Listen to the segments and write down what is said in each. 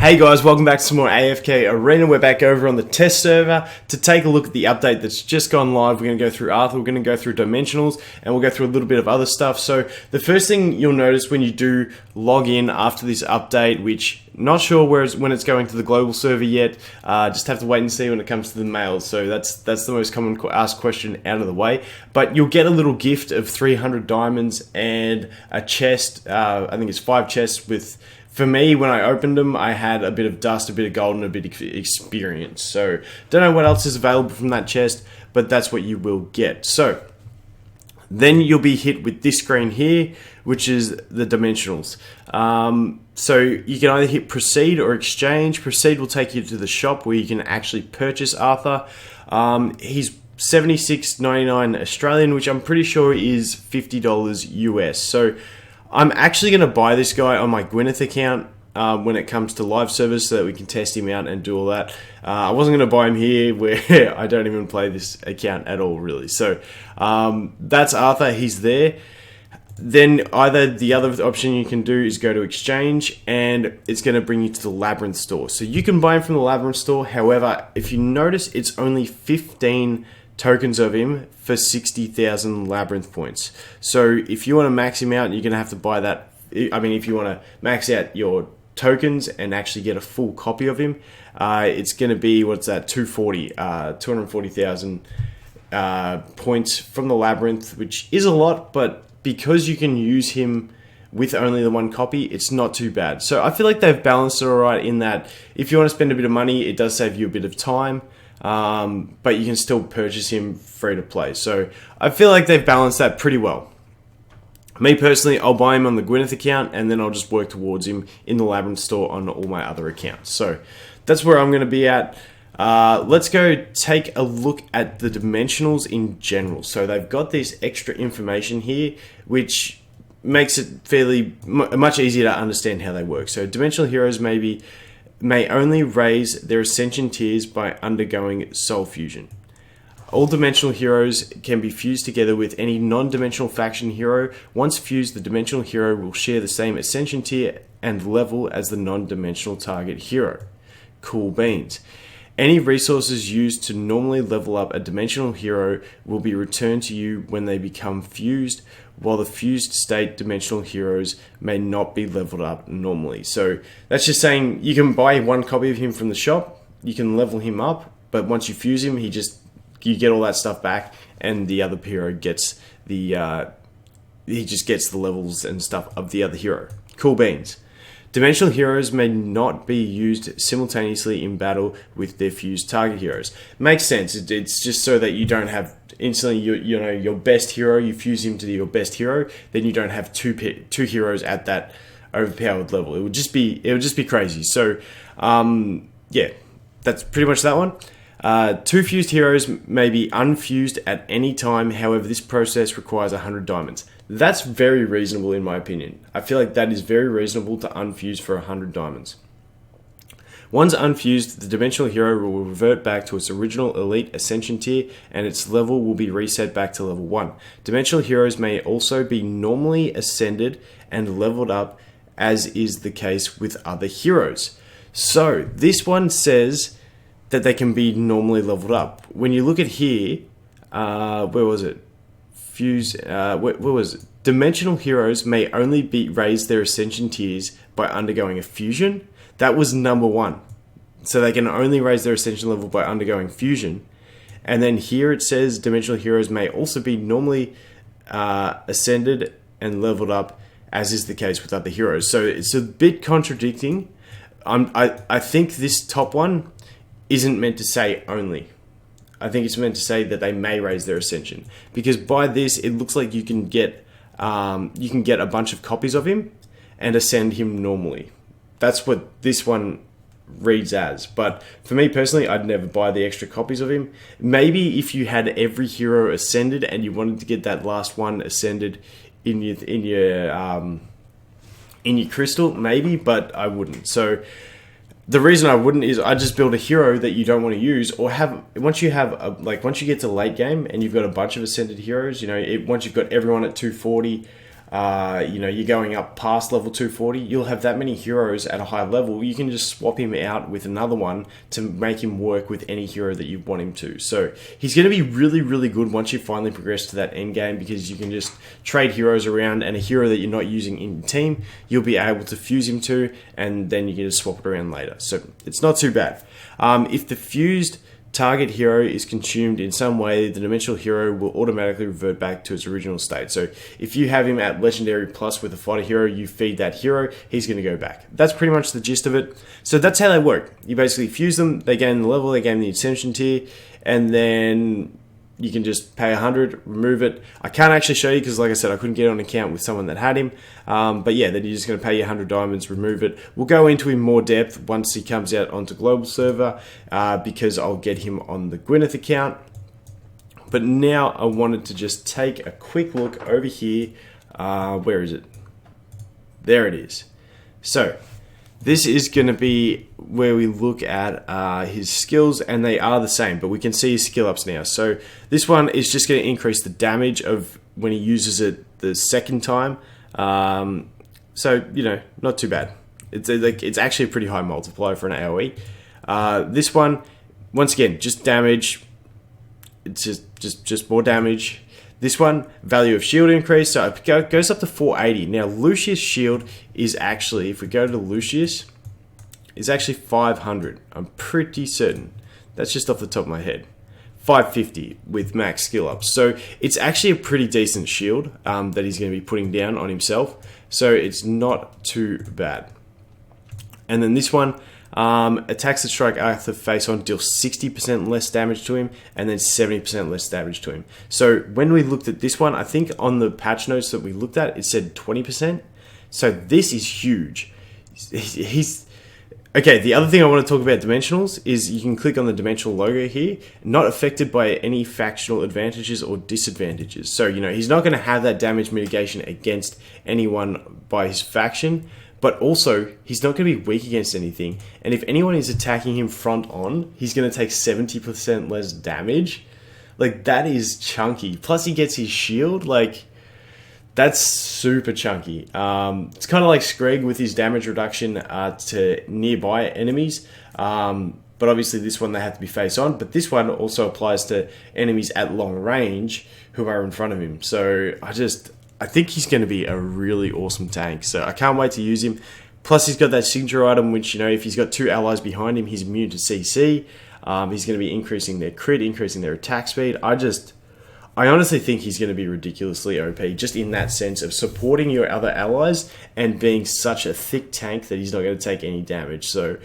Hey guys, welcome back to some more AFK Arena. We're back over on the test server to take a look at the update that's just gone live. We're going to go through Arthur, we're going to go through Dimensionals, and we'll go through a little bit of other stuff. So the first thing you'll notice when you do log in after this update, which not sure when it's going to the global server yet, just have to wait and see when it comes to the mail. So that's the most common asked question out of the way. But you'll get a little gift of 300 diamonds and a chest, I think it's 5 chests with... For me, when I opened them, I had a bit of dust, a bit of gold, and a bit of experience. So, don't know what else is available from that chest, but that's what you will get. So, then you'll be hit with this screen here, which is the Dimensionals. So, you can either hit Proceed or Exchange. Proceed will take you to the shop where you can actually purchase Arthur. He's $76.99 Australian, which I'm pretty sure is $50 US. So, I'm actually going to buy this guy on my Gwyneth account when it comes to live service so that we can test him out and do all that. I wasn't going to buy him here where I don't even play this account at all, really. So that's Arthur. He's there. Then either the other option you can do is go to Exchange, and it's going to bring you to the Labyrinth store. So you can buy him from the Labyrinth store. However, if you notice, it's only 15 tokens of him for 60,000 Labyrinth points. So if you want to max him out, you're going to have to buy that. I mean, if you want to max out your tokens and actually get a full copy of him, it's going to be, what's that, 240,000 points from the Labyrinth, which is a lot, but because you can use him with only the one copy, it's not too bad. So I feel like they've balanced it alright in that if you want to spend a bit of money, it does save you a bit of time. But you can still purchase him free to play. So I feel like they've balanced that pretty well. Me personally, I'll buy him on the Gwyneth account, and then I'll just work towards him in the Labyrinth store on all my other accounts. So that's where I'm going to be at. Let's go take a look at the Dimensionals in general. So they've got this extra information here, which makes it fairly much easier to understand how they work. So Dimensional Heroes may only raise their Ascension tiers by undergoing Soul Fusion. All Dimensional Heroes can be fused together with any non-dimensional faction hero. Once fused, the Dimensional Hero will share the same Ascension tier and level as the non-dimensional target hero. Cool beans. Any resources used to normally level up a Dimensional Hero will be returned to you when they become fused, while the fused state Dimensional Heroes may not be leveled up normally. So that's just saying you can buy one copy of him from the shop, you can level him up, but once you fuse him, you get all that stuff back, and the other hero gets he just gets the levels and stuff of the other hero. Cool beans. Dimensional heroes may not be used simultaneously in battle with their fused target heroes. Makes sense. It's just so that you don't have instantly your best hero, you fuse him to your best hero, then you don't have two heroes at that overpowered level. It would just be crazy. So yeah, that's pretty much that one. 2 fused heroes may be unfused at any time. However, this process requires 100 diamonds. That's very reasonable in my opinion. I feel like that is very reasonable to unfuse for 100 diamonds. Once unfused, the Dimensional Hero will revert back to its original Elite Ascension tier, and its level will be reset back to level 1. Dimensional Heroes may also be normally ascended and leveled up, as is the case with other heroes. So, this one says that they can be normally leveled up. When you look at here, where was it? Where was it? Dimensional heroes may only raise their Ascension tiers by undergoing a fusion. That was number 1. So they can only raise their Ascension level by undergoing fusion. And then here it says Dimensional heroes may also be normally ascended and leveled up, as is the case with other heroes. So it's a bit contradicting. I think this top one isn't meant to say only. I think it's meant to say that they may raise their Ascension, because by this it looks like you can get a bunch of copies of him and ascend him normally. That's what this one reads as. But for me personally, I'd never buy the extra copies of him. Maybe if you had every hero ascended and you wanted to get that last one ascended in your crystal, maybe, but I wouldn't. So the reason I wouldn't is I just build a hero that you don't want to use, or once you get to late game and you've got a bunch of ascended heroes, once you've got everyone at 240, you're going up past level 240, you'll have that many heroes at a high level. You can just swap him out with another one to make him work with any hero that you want him to. So he's going to be really, really good once you finally progress to that end game, because you can just trade heroes around, and a hero that you're not using in your team, you'll be able to fuse him to, and then you can just swap it around later. So it's not too bad. If the fused target hero is consumed in some way, the dimensional hero will automatically revert back to its original state. So if you have him at Legendary Plus with a fighter hero, you feed that hero, he's going to go back. That's pretty much the gist of it. So that's how they work. You basically fuse them, they gain the level, they gain the Ascension tier, and then you can just pay 100, remove it. I can't actually show you because, like I said, I couldn't get on an account with someone that had him. But yeah, then you're just going to pay your 100 diamonds, remove it. We'll go into him more depth once he comes out onto global server, because I'll get him on the Gwyneth account. But now I wanted to just take a quick look over here. Where is it? There it is. So this is going to be where we look at his skills, and they are the same, but we can see his skill ups now. So this one is just going to increase the damage of when he uses it the second time. So, not too bad. It's actually a pretty high multiplier for an AoE. This one, once again, just damage. It's just more damage. This one, value of shield increase, so it goes up to 480. Now, Lucius' shield is actually, if we go to Lucius, is actually 500. I'm pretty certain. That's just off the top of my head. 550 with max skill ups. So it's actually a pretty decent shield that he's going to be putting down on himself. So it's not too bad. And then this one, attacks that strike Arthur face on deal 60% less damage to him, and then 70% less damage to him. So when we looked at this one, I think on the patch notes that we looked at, it said 20%. So this is huge. He's okay. The other thing I want to talk about dimensionals is you can click on the dimensional logo here, not affected by any factional advantages or disadvantages. So, he's not going to have that damage mitigation against anyone by his faction, but also, he's not going to be weak against anything. And if anyone is attacking him front on, he's going to take 70% less damage. Like, that is chunky. Plus, he gets his shield. Like, that's super chunky. It's kind of like Screg with his damage reduction to nearby enemies. But obviously, this one, they have to be face on. But this one also applies to enemies at long range who are in front of him. So, I think he's going to be a really awesome tank. So I can't wait to use him. Plus, he's got that signature item, which, if he's got two allies behind him, he's immune to CC. He's going to be increasing their crit, increasing their attack speed. I honestly think he's going to be ridiculously OP, just in that sense of supporting your other allies and being such a thick tank that he's not going to take any damage. So,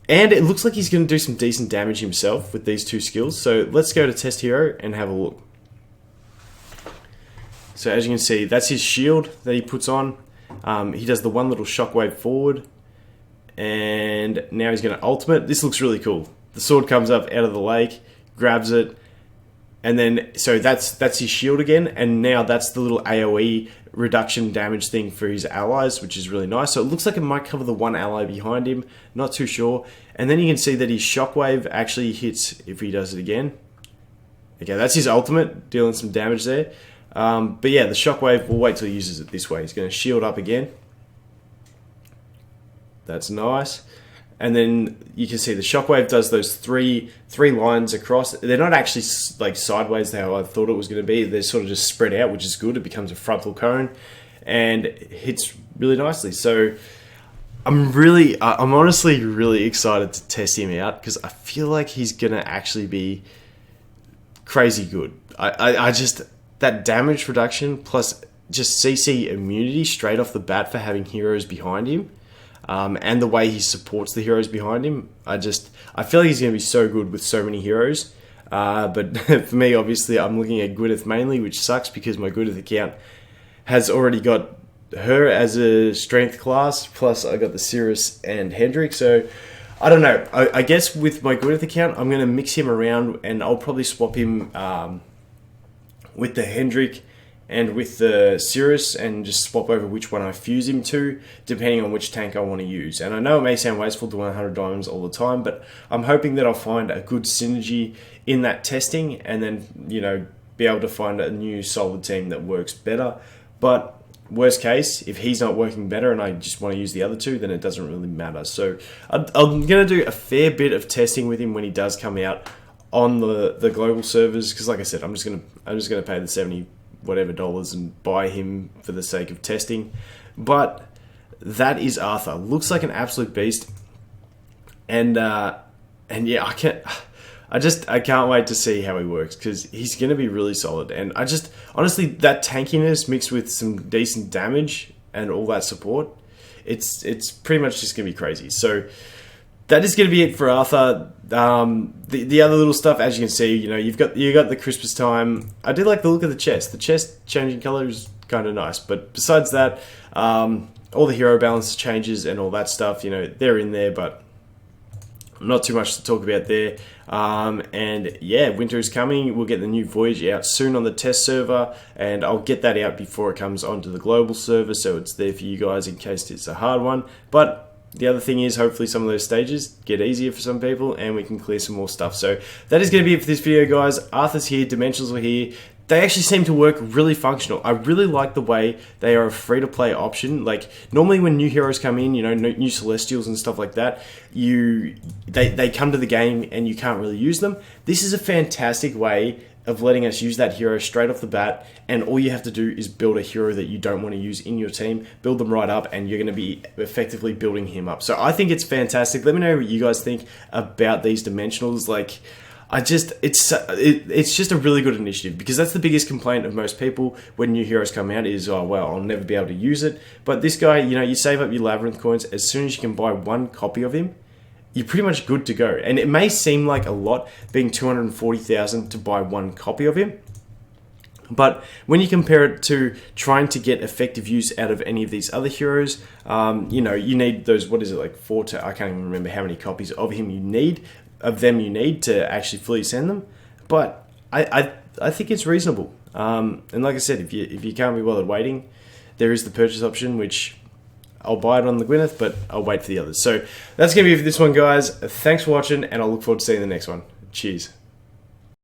and it looks like he's going to do some decent damage himself with these two skills. So let's go to Test Hero and have a look. So as you can see, that's his shield that he puts on. He does the one little shockwave forward. And now he's going to ultimate. This looks really cool. The sword comes up out of the lake, grabs it. And then, so that's his shield again. And now that's the little AoE reduction damage thing for his allies, which is really nice. So it looks like it might cover the one ally behind him. Not too sure. And then you can see that his shockwave actually hits if he does it again. Okay, that's his ultimate, dealing some damage there. But yeah, the shockwave, we'll wait till he uses it this way. He's going to shield up again. That's nice. And then you can see the shockwave does those three lines across. They're not actually like sideways how I thought it was going to be. They're sort of just spread out, which is good. It becomes a frontal cone and hits really nicely. So I'm honestly really excited to test him out, because I feel like he's going to actually be crazy good. I just... that damage reduction plus just CC immunity straight off the bat for having heroes behind him, and the way he supports the heroes behind him, I feel like he's going to be so good with so many heroes. But for me, obviously, I'm looking at Gwyneth mainly, which sucks because my Gwyneth account has already got her as a strength class, plus I got the Cirrus and Hendrik, so I don't know. I guess with my Gwyneth account, I'm going to mix him around, and I'll probably swap him with the Hendrik and with the Cirrus, and just swap over which one I fuse him to, depending on which tank I want to use. And I know it may sound wasteful to 100 diamonds all the time, but I'm hoping that I'll find a good synergy in that testing, and then, be able to find a new solid team that works better. But worst case, if he's not working better and I just want to use the other two, then it doesn't really matter. So I'm going to do a fair bit of testing with him when he does come out on the global servers, because like I said, I'm just gonna pay the $70 whatever and buy him for the sake of testing. But that is Arthur. Looks like an absolute beast, and yeah, I can't wait to see how he works, because he's going to be really solid. And honestly, that tankiness mixed with some decent damage and all that support, it's pretty much just going to be crazy. So that is going to be it for Arthur. The other little stuff, as you can see, you've got the Christmas time. I do like the look of the chest. The chest changing color is kind of nice, but besides that, all the hero balance changes and all that stuff, they're in there, but not too much to talk about there. And yeah, winter is coming. We'll get the new Voyage out soon on the test server, and I'll get that out before it comes onto the global server, so it's there for you guys in case it's a hard one. But the other thing is, hopefully some of those stages get easier for some people and we can clear some more stuff. So that is going to be it for this video, guys. Arthur's here, Dimensionals are here. They actually seem to work really functional. I really like the way they are a free-to-play option. Like, normally when new heroes come in, new Celestials and stuff like that, they come to the game and you can't really use them. This is a fantastic way of letting us use that hero straight off the bat, and all you have to do is build a hero that you don't want to use in your team, build them right up, and you're going to be effectively building him up. So I think it's fantastic. Let me know what you guys think about these Dimensionals. Like, it's just a really good initiative, because that's the biggest complaint of most people when new heroes come out is, oh well, I'll never be able to use it. But this guy, you save up your Labyrinth coins. As soon as you can buy one copy of him, you're pretty much good to go. And it may seem like a lot, being 240,000 to buy one copy of him, but when you compare it to trying to get effective use out of any of these other heroes, you need those, I can't even remember how many copies of him you need to actually fully send them. But I think it's reasonable. And like I said, if you can't be bothered waiting, there is the purchase option, which I'll buy it on the Gwyneth, but I'll wait for the others. So that's going to be it for this one, guys. Thanks for watching, and I'll look forward to seeing the next one. Cheers.